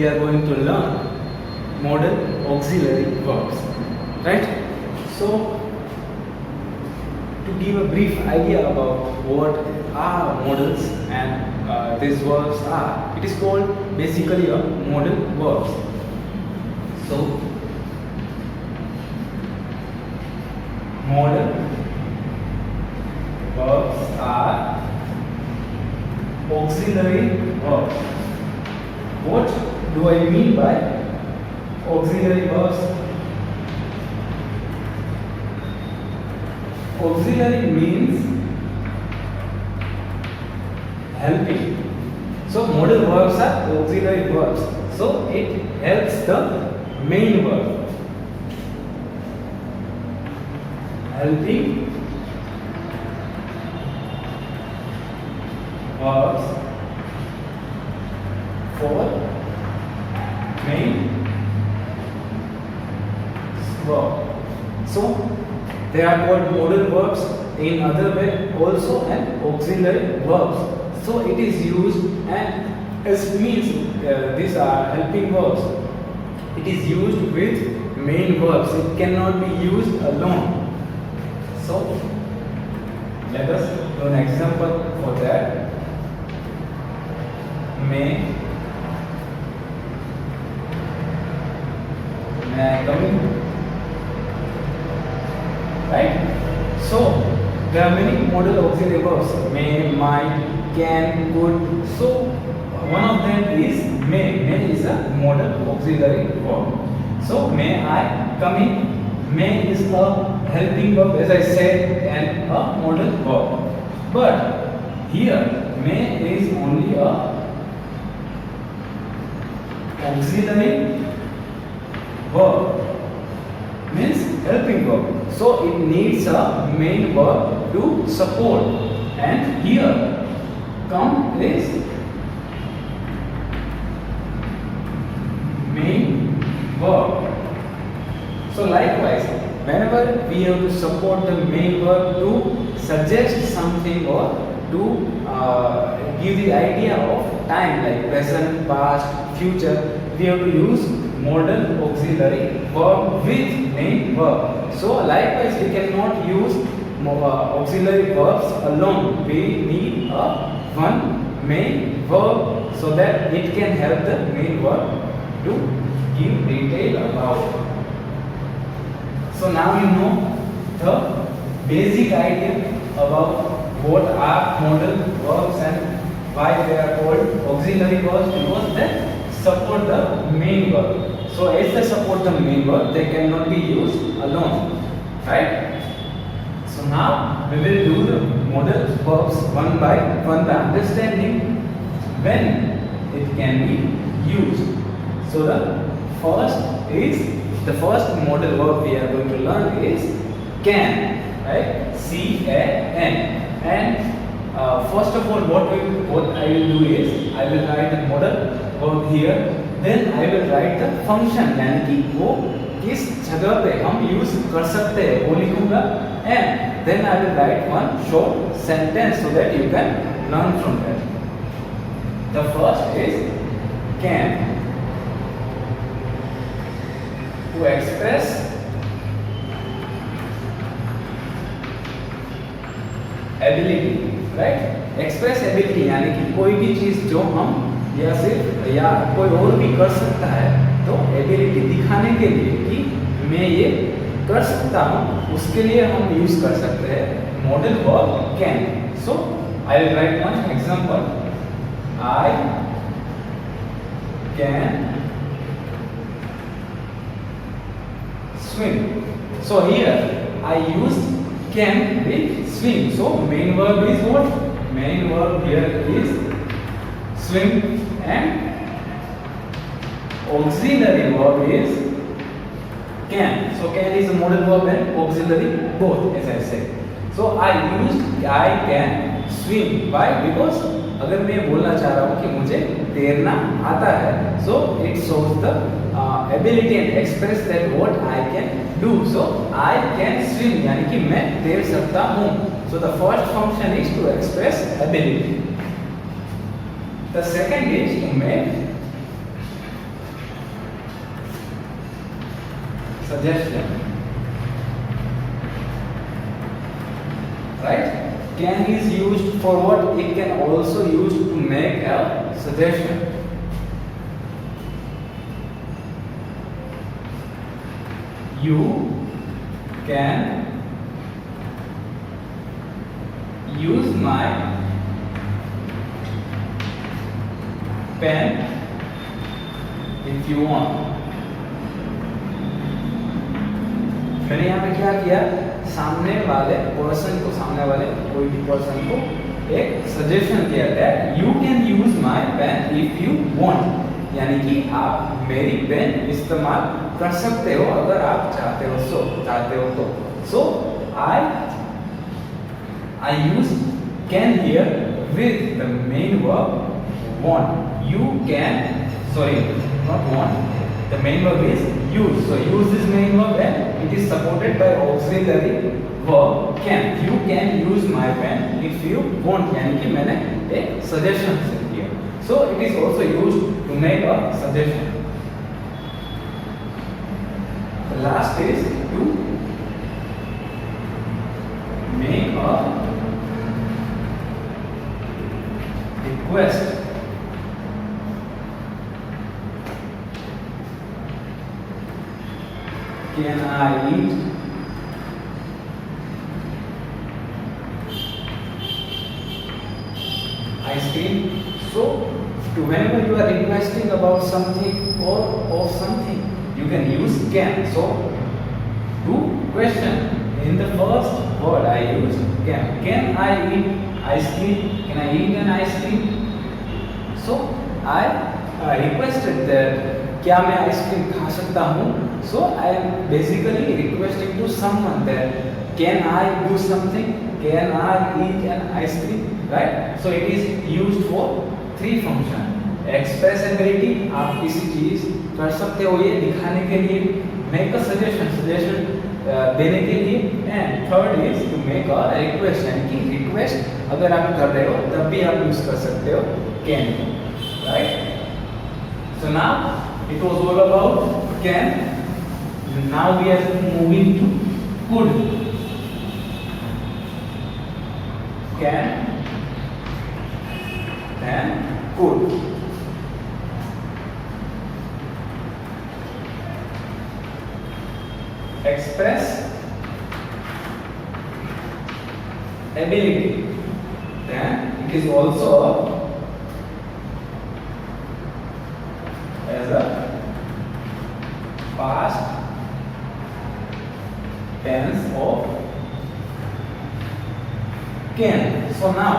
we are going to learn modal auxiliary verbs, right? So to give a brief idea about what are modals and these verbs are, it is called basically a modal verbs. So modal verbs are auxiliary verbs. What do I mean by auxiliary verbs? Auxiliary means helping. So modal verbs are auxiliary verbs. So it helps the main verb. Helping verbs for main verb. So they are called modal verbs, in other way also and auxiliary verbs. So it is used, and it means these are helping verbs. It is used with main verbs. It cannot be used alone. So let us do an example for that. May I come in? Right? So there are many modal auxiliary verbs: may, might, can, could. So one of them is may. May is a modal auxiliary verb. So may I come in? May is a helping verb, as I said, and a modal verb. But here may is only a auxiliary verb, means helping verb. So it needs a main verb to support, and here come is main verb. So likewise, whenever we have to support the main verb to suggest something or to give the idea of time, like present, past, future, we have to use modal auxiliary verb with main verb. So likewise, we cannot use auxiliary verbs alone. We need a one main verb so that it can help the main verb to give detail about. So now you know the basic idea about what are modal verbs and why they are called auxiliary verbs, because they support the main verb. So as they support the main verb, they cannot be used alone, right? So now we will do the modal verbs one by understanding when it can be used. So the first modal verb we are going to learn is can, right? C-A-N. And first of all, what I will do is I will write the modal verb here. Then I will write the function, यानी कि वो किस जगह पे हम use कर सकते हैं वो लिखूंगा. And then I will write one short sentence so that you can learn from that. The first is can. To express ability, right? Express ability यानी कि कोई भी चीज जो हम या सिर्फ या कोई और भी कर सकता है, तो एबिलिटी दिखाने के लिए कि मैं ये कर सकता हूँ, उसके लिए हम यूज कर सकते हैं modal verb can. So I will write one example. I can swim. So here I used can with swim. So main verb is what? Main verb here is swim, and auxiliary verb is can. So can is a modal verb and auxiliary both, as I said. So I used I can swim. Why? Because अगर मैं बोलना चाह रहा हूँ कि मुझे तैरना आता है, so it shows the ability and express that what I can do. So I can swim यानी कि मैं तैर सकता हूँ. So the first function is to express ability. The second is to make suggestion. Right? Can is used for what? It can also used to make a suggestion. You can use my pen if you want. मैंने यहाँ पे क्या किया, सामने वाले person को, सामने वाले कोई भी पर्सन को एक सजेशन किया that you can use my pen if you want, यानी कि आप मेरी पेन इस्तेमाल कर सकते हो अगर आप चाहते हो तो. सो I use can here with the main verb want. You can, sorry, not want. The main verb is use. So use is main verb and it is supported by auxiliary verb can. You can use my pen if you want. यानी कि मैंने एक suggestion set किया. So it is also used to make a suggestion. The last is to make a request. Can I eat ice cream? So, whenever you are requesting about something or of something, you can use can. So, to question, in the first word I use can. Can I eat ice cream? Can I eat an ice cream? So, I requested that क्या मैं ice cream खा सकता हूँ. So I am basically requesting to someone that can I do something, can I eat an ice cream, right? So it is used for three function. Expressibility, आप किसी चीज कर सकते हो ये दिखाने के लिए, make a suggestion देने के लिए, and third is to make a request, यानी कि request अगर आप कर रहे हो तब भी आप यूज कर सकते हो can, right? So now it was all about can. Now we are moving to could. Can and could. Express ability. Then it is also as a past tense of can. So now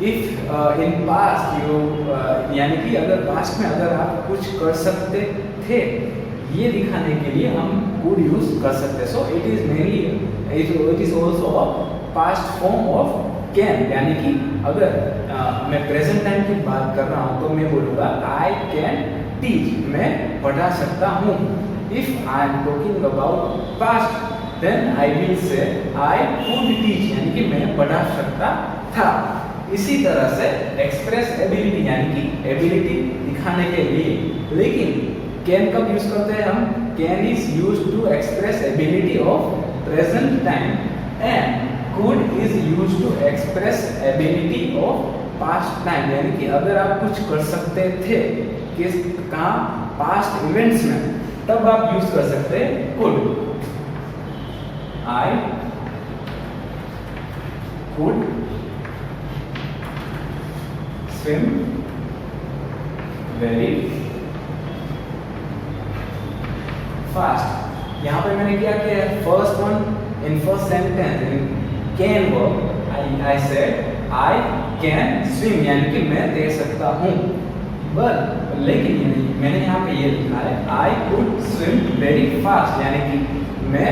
if in past you यानी कि अगर past में अगर आप कुछ कर सकते थे ये दिखाने के लिए हम could use कर सकते. So it is mainly it is also a past form of can, यानी कि अगर मैं प्रेजेंट टाइम की बात कर रहा हूँ तो मैं बोलूँगा I can teach, मैं पढ़ा सकता हूँ. If I am talking about past, then I will say I could teach, यानी कि मैं पढ़ा सकता था. इसी तरह से एक्सप्रेस एबिलिटी यानी कि एबिलिटी दिखाने के लिए. लेकिन कैन कब यूज करते हैं हम? Can is use to express ability of present time and could is used to express ability of past time, यानी कि अगर आप कुछ कर सकते थे किस कहाँ past events में तब आप यूज कर सकते could. I could swim very fast. यहाँ पे मैंने क्या किया? First one in first sentence in can verb I said I can swim, यानी कि मैं तैर सकता हूँ. बट लेकिन मैंने यहाँ पे ये लिखा है I could swim very fast, यानी कि मैं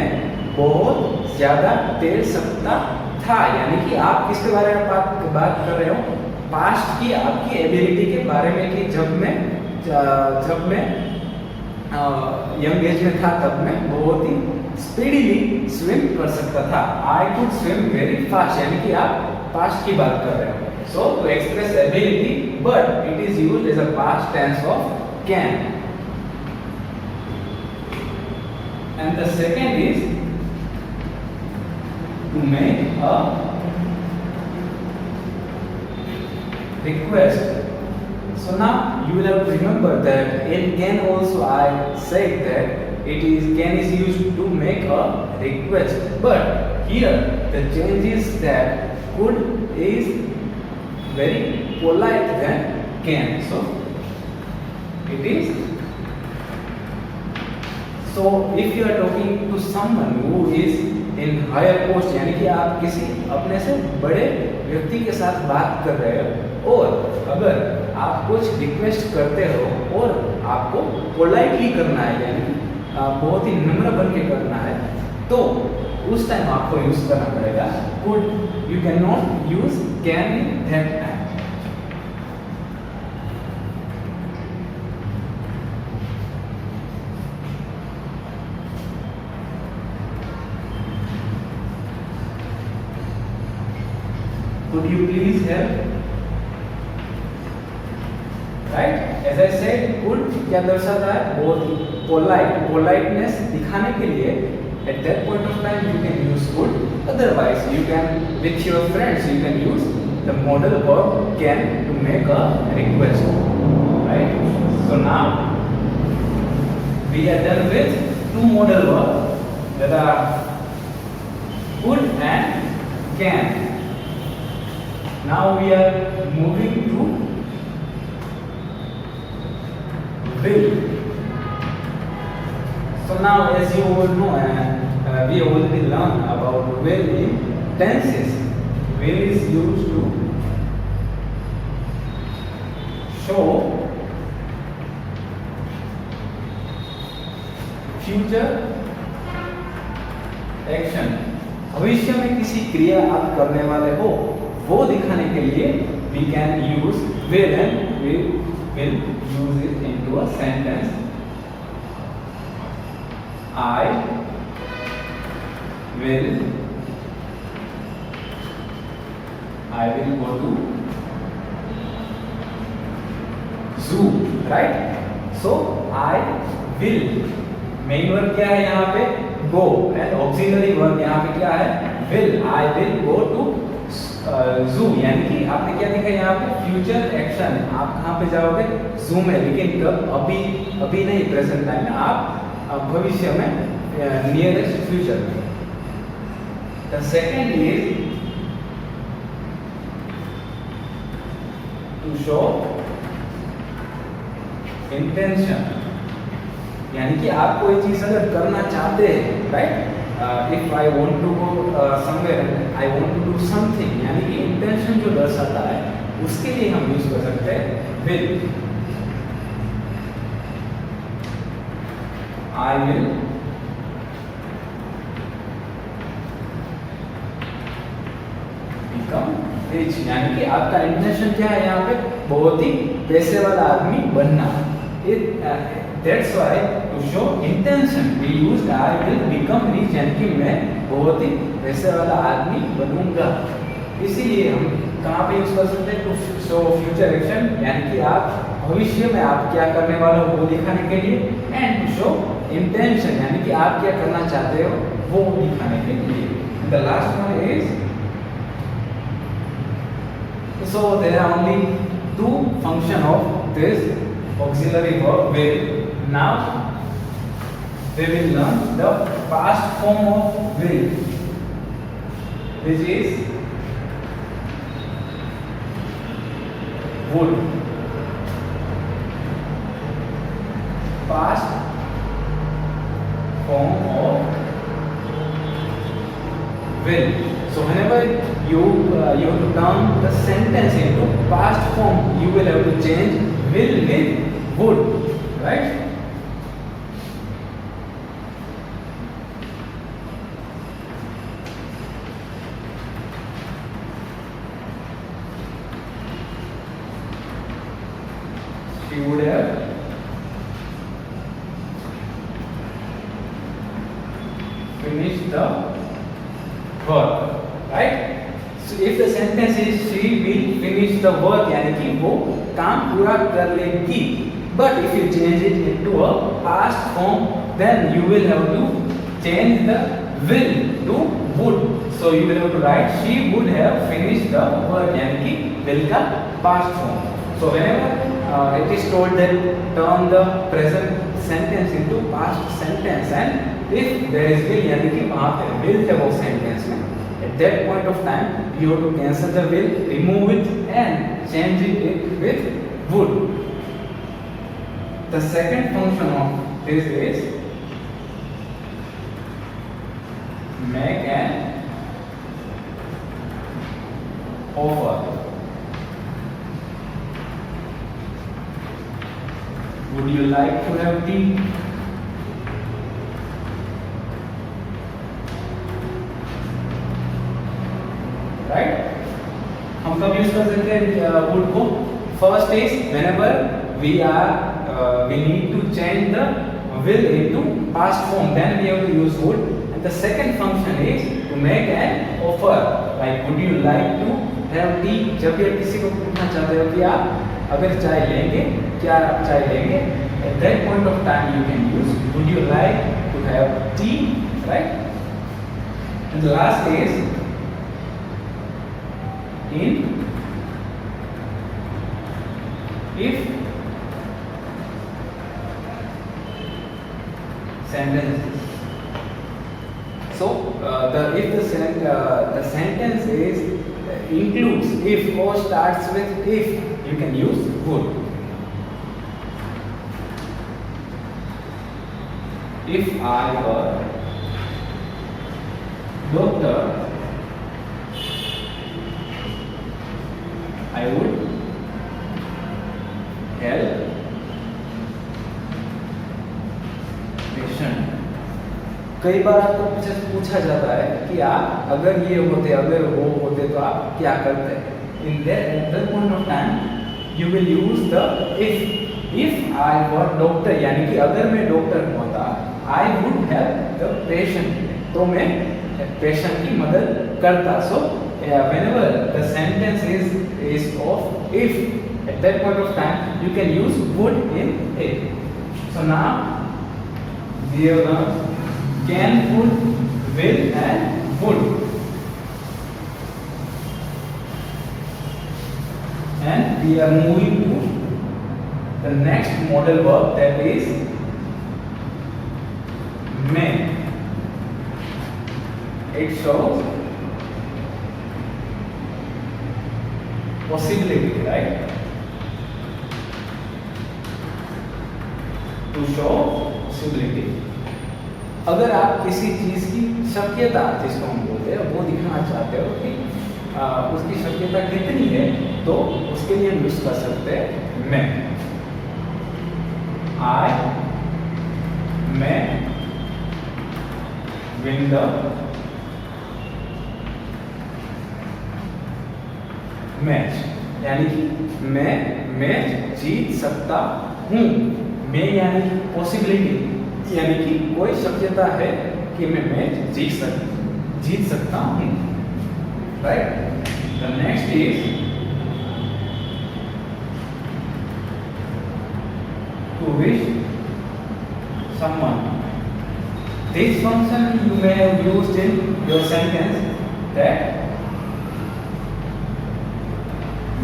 बहुत ज्यादा तैर सकता था. यानी कि आप किसके बारे में बात कर रहे हो? पास्ट की आपकी एबिलिटी के बारे में कि जब मैं यंग एज में था तब मैं बहुत ही स्पीडीली स्विम कर सकता था. I could swim very fast, यानी कि आप पास्ट की बात कर रहे हो. So to express ability but it is used as a past tense of can. and the second is to make a request. So now you will have to remember that in can also I said that it is can is used to make a request, but here the change is that could is very polite than can. So it is. So if you are talking to someone who is in higher post, यानी कि आप किसी अपने से बड़े व्यक्ति के साथ बात कर रहे हो और अगर आप कुछ रिक्वेस्ट करते हो और आपको पोलाइटली करना है, यानी कि बहुत ही नम्र बन के करना है, तो उस टाइम आपको यूज करना पड़ेगा could. You can not use can in that time. Could you please help? Right? As I said, could क्या दर्शाता है? बहुत politeness दिखाने के लिए at that point of time you can use could. Otherwise, you can with your friends you can use the modal verb can to make a request. Right? So now we are done with two modal verbs that are could and can. Now we are moving to will. So now, as you all know, we already learned about will in tenses. Will is used to show future action. भविष्य में किसी क्रिया आप करने वाले हो वो दिखाने के लिए we can use will and we will use it into a sentence. I will go to zoo, right? So I will main verb क्या है यहाँ पे go and auxiliary verb यहाँ पे क्या है will. I will go to जू, यानी कि आपने क्या देखा यहाँ पे फ्यूचर एक्शन. आप कहाँ पे जाओगे? जू में. लेकिन कब? अभी नहीं, प्रेजेंट टाइम में. आप भविष्य में, नियरेस्ट फ्यूचर में. The second is to show intention, यानी कि आप कोई चीज अगर करना चाहते हैं, right? If I want to go somewhere, I want to do something, यानी कि इंटेंशन जो दर्शाता है उसके लिए हम यूज कर सकते हैं will. I will become rich, यानी कि आपका इंटेंशन क्या है यहाँ पे? बहुत ही पैसे वाला आदमी बनना. That's why to show intention we used I will become rich, यानी कि मैं बहुत ही पैसे वाला आदमी बनूंगा. इसीलिए हम कहाँ पे यूज कर सकते हैं? टू शो फ्यूचर एक्शन, यानी कि आप भविष्य में आप क्या करने वाले हो वो दिखाने के लिए. एंड टू शो इंटेंशन, यानी कि आप क्या करना चाहते हो वो दिखाने के लिए. The last one is, so there are only two function of this auxiliary verb will. Now we will learn the past form of will, which is would. Past form of will. So whenever you have to turn the sentence into past form, you will have to change will with would, right? She would have finished the work, right? So if the sentence is she will finish the work, यानी कि वो काम पूरा कर लेगी. But if you change it into a past form, then you will have to change the will to would. So you will have to write she would have finished the work, यानी कि will का past form. So whenever it is told that turn the present sentence into past sentence, and if there is will यानी कि वहाँ पे will है वो sentence में, at that point of time you have to cancel the will, remove it and change it with would. The second function of this is make an offer. Would you like to have tea? Right? हम कब use कर सकते हैं would को? First is whenever we need to change the will into past form, then we have to use would. And the second function is to make an offer. Like would you like to have tea? जब भी आप किसी को पूछना चाहते हो कि आप अगर चाय लेंगे, क्या आप चाय लेंगे? At that point of time you can use would you like to have tea, right? And the last is in if sentences. So the sentence is includes if or starts with if, you can use would. If I were doctor, I would help patient. कई बार आपको पूछा जाता है कि आप अगर ये होते, अगर वो होते तो आप क्या करते? In that point of time you will use the if. If I were doctor, यानी कि अगर मैं डॉक्टर होता, I would help the patient. तो मैं पेशेंट की मदद करता. So whenever the sentence is of if, at that point of time you can use would in it. So now we have learned can, would, will and would. And we are moving to the next modal verb, that is may. It shows possibility, right? To show possibility. अगर आप किसी चीज की शक्यता, जिसको हम बोलते हैं, वो दिखाना चाहते हो कि उसकी शक्यता कितनी है, तो उसके लिए हम यूज कर सकते हैं मैं. I may win the match, यानी कि मैं मैच जीत सकता हूँ. मैं यानी पॉसिबिलिटी, यानी कि कोई शक्यता है कि मैं मैच जीत सकता हूँ. Right? The next is to wish someone. This function you may have used in your sentence that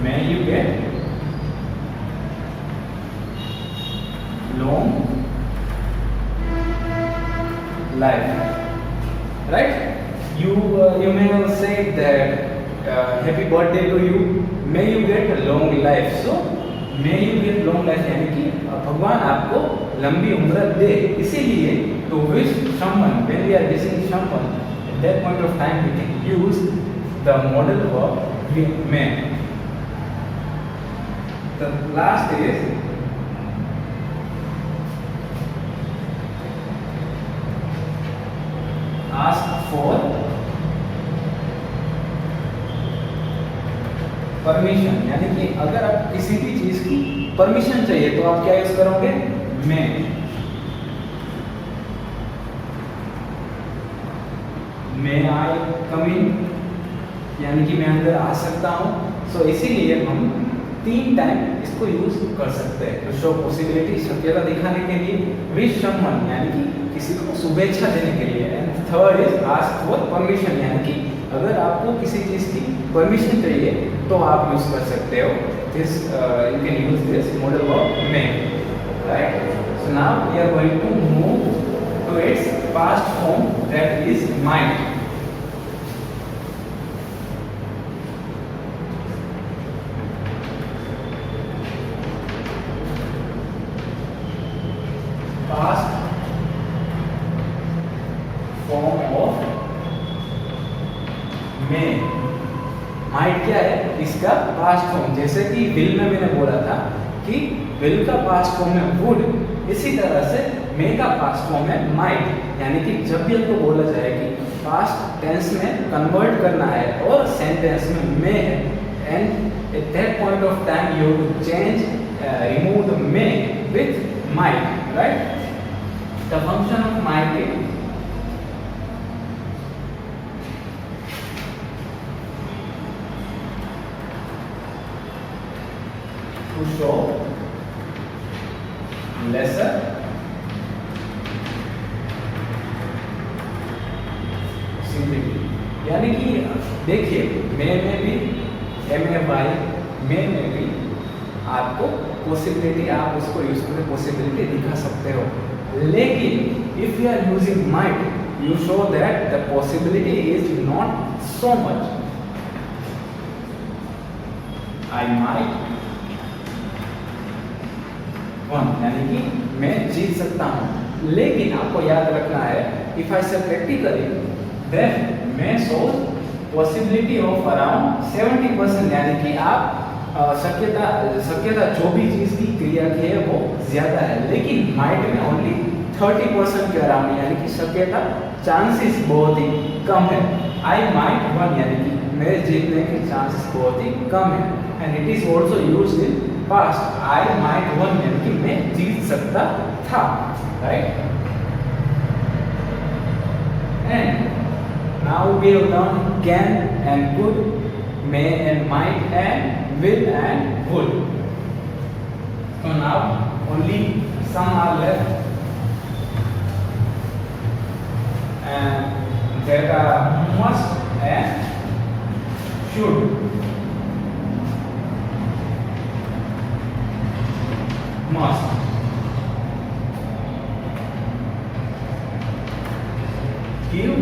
may you get long life, right? You may have said that happy birthday to you, may you get a long life. So may you get long life यानी कि भगवान आपको लंबी उम्र दे. इसीलिए to wish someone, when we are wishing someone, at that point of time we can use the modal verb may. The last is ask for permission, यानी कि अगर आप किसी भी चीज की परमिशन चाहिए तो आप क्या यूज करोगे? मैं. May I come in, यानी कि मैं अंदर आ सकता हूं. सो इसीलिए हम 3 टाइम इसको यूज कर सकते हैं। तो शो पॉसिबिलिटी, शक्यता दिखाने के लिए, विश समवन यानी कि किसी को शुभेच्छा देने के लिए, and third is ask for permission यानी कि अगर आपको किसी चीज की परमिशन चाहिए तो आप यूज कर सकते हो this, you can use this modal verb may, right. So now we are going to move to its past form that is might. Past form of may, might क्या है, इसका पास्ट फॉर्म। जैसे कि will में मैंने बोला था कि विल का पास्ट फॉर्म है वुड, इसी तरह से मे का पास्ट फॉर्म है माइट। यानी कि जब भी आपको बोला जाए कि पास्ट टेंस में कन्वर्ट करना है और सेंटेंस में मे है, and at that point of time you have to change, remove the may with might, right. The function of might is to show lesser simplicity। यानी कि देखिए मे में भी MAY में भी आपको पॉसिबिलिटी, आप उसको यूज करके पॉसिबिलिटी दिखा सकते हो, लेकिन if you are using might you show that the possibility is not so much. I might won यानी कि मैं जीत सकता हूं, लेकिन आपको याद रखना है इफ आई से प्रैक्टिकली देन मैं सोच पॉसिबिलिटी ऑफ अराउंड 70%, यानी कि आप शक्यता जो भी चीज की क्रिया की है वो ज्यादा है, लेकिन माइट में ओनली 30% के अराउंड, यानी कि शक्यता चांसेस बहुत ही कम है। आई माइट वन यानी कि मेरे जीतने के चांसेस बहुत ही कम है, and it is also used in past. I might won यानी कि मैं जीत सकता था, right. And now we have learn can and could, may and might and will and would. So now only some are left, and there are must and should। Must give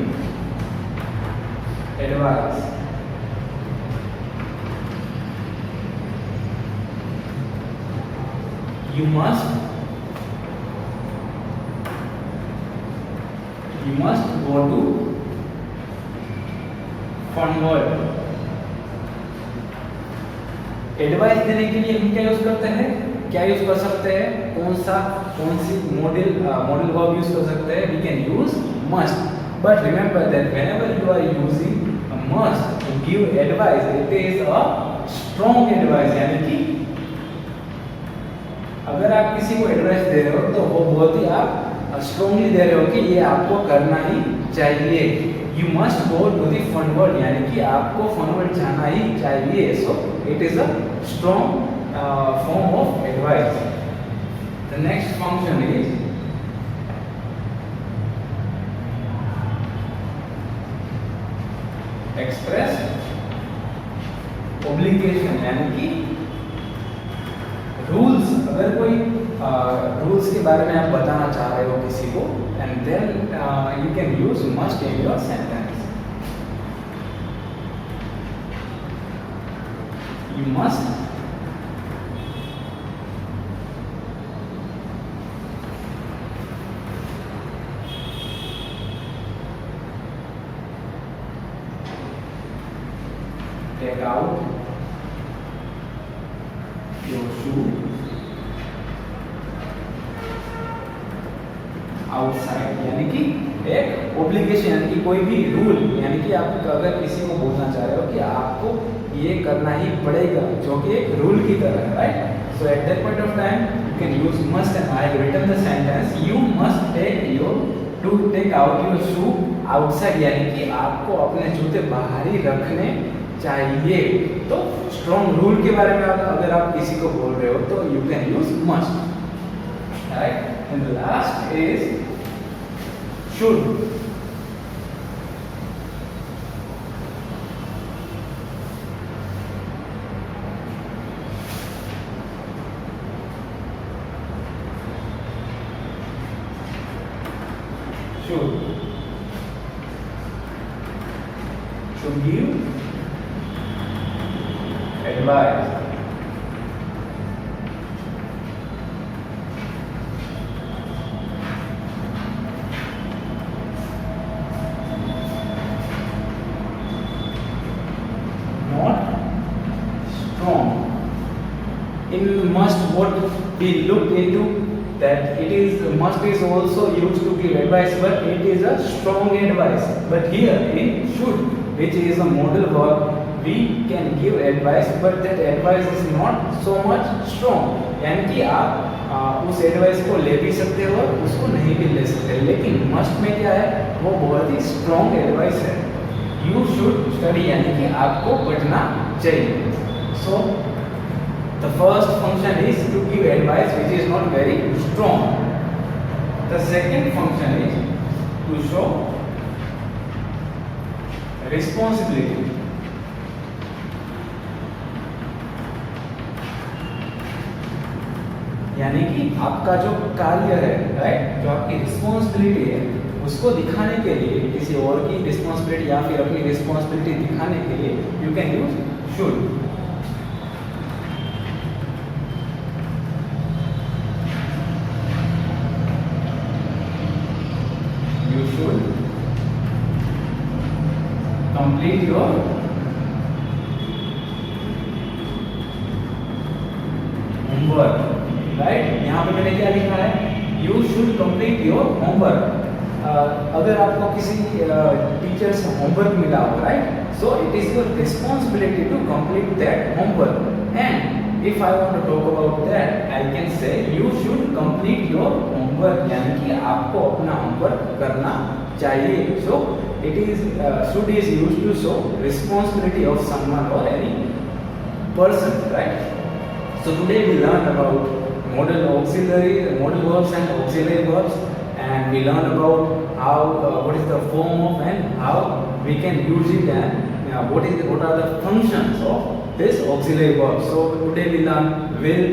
advice, you must go to fun world। Advice देने के लिए हम क्या use करते हैं, क्या use कर सकते हैं, कौन सी मॉडल वर्ब यूज कर सकते हैं, we can use must. But remember that whenever you are using must to give advice it is a strong advice, यानी कि अगर आप किसी को एडवाइस दे रहे हो तो वो बहुत ही आप स्ट्रॉन्गली दे रहे हो कि ये आपको करना ही चाहिए। You must go to the fun world, यानी कि आपको फन वर्ल्ड जाना ही चाहिए। So it is a strong form of advice. The next function is express obligation, यानी कि रूल्स। अगर कोई रूल्स के बारे में आप बताना चाह रहे हो किसी को, and then you can use must in your sentence. You must take out your shoe outside, यानी कि एक ऑब्लिगेशन, यानी कि कोई भी रूल, यानी कि आप अगर किसी को बोलना चाह रहे हो कि आपको ये करना ही पड़ेगा, जो कि एक रूल की तरह है, right. So at that point of time you can use must, and I have written the sentence you must take out your shoe outside, यानी कि आपको अपने जूते बाहर ही रखने चाहिए। तो स्ट्रॉन्ग रूल के बारे में अगर आप किसी को बोल रहे हो तो you can use must, right. And last is should. To give advice. Not strong. In must, what we looked into, that it is must is also used to give advice, but it is a strong advice. But here in should, which is a modal verb, we can give advice, but that advice is not so much strong. यानी कि आप उस advice को ले भी सकते हो और उसको नहीं भी ले सकते, लेकिन मस्ट में क्या है, वो बहुत ही स्ट्रॉन्ग एडवाइस है। यू शुड स्टडी, यानी कि आपको पढ़ना चाहिए। So the first function is to give advice which is not very strong. The second function is to show responsibility. यानी कि आपका जो कार्य है, राइट, जो आपकी रिस्पॉन्सिबिलिटी है, उसको दिखाने के लिए, किसी और की रिस्पॉन्सिबिलिटी या फिर अपनी रिस्पॉन्सिबिलिटी दिखाने के लिए you can use should. You should complete your homework, right. यहाँ पे मैंने क्या लिखा है, you should complete your homework. अगर आपको किसी टीचर से होमवर्क मिला हो, right, so it is your responsibility to complete that homework. And if I want to talk about that, I can say you should complete your homework, यानी कि आपको अपना होमवर्क करना चाहिए। So it is should is used to show responsibility of someone और any person, right? So today we learned about modal auxiliary, modal verbs and auxiliary verbs, and we learned about how what is the form of and how we can use it, and what are the functions of this auxiliary verb. So today we learned will,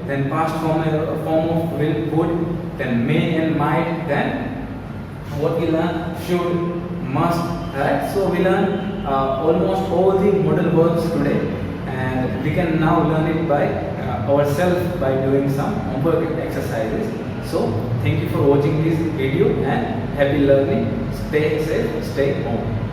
then past form of will, would, then may and might, then what we learn, should, must, right? So we learn almost all the modal verbs today, and we can now learn it by ourselves by doing some homework exercises. So thank you for watching this video and happy learning. Stay safe, stay home.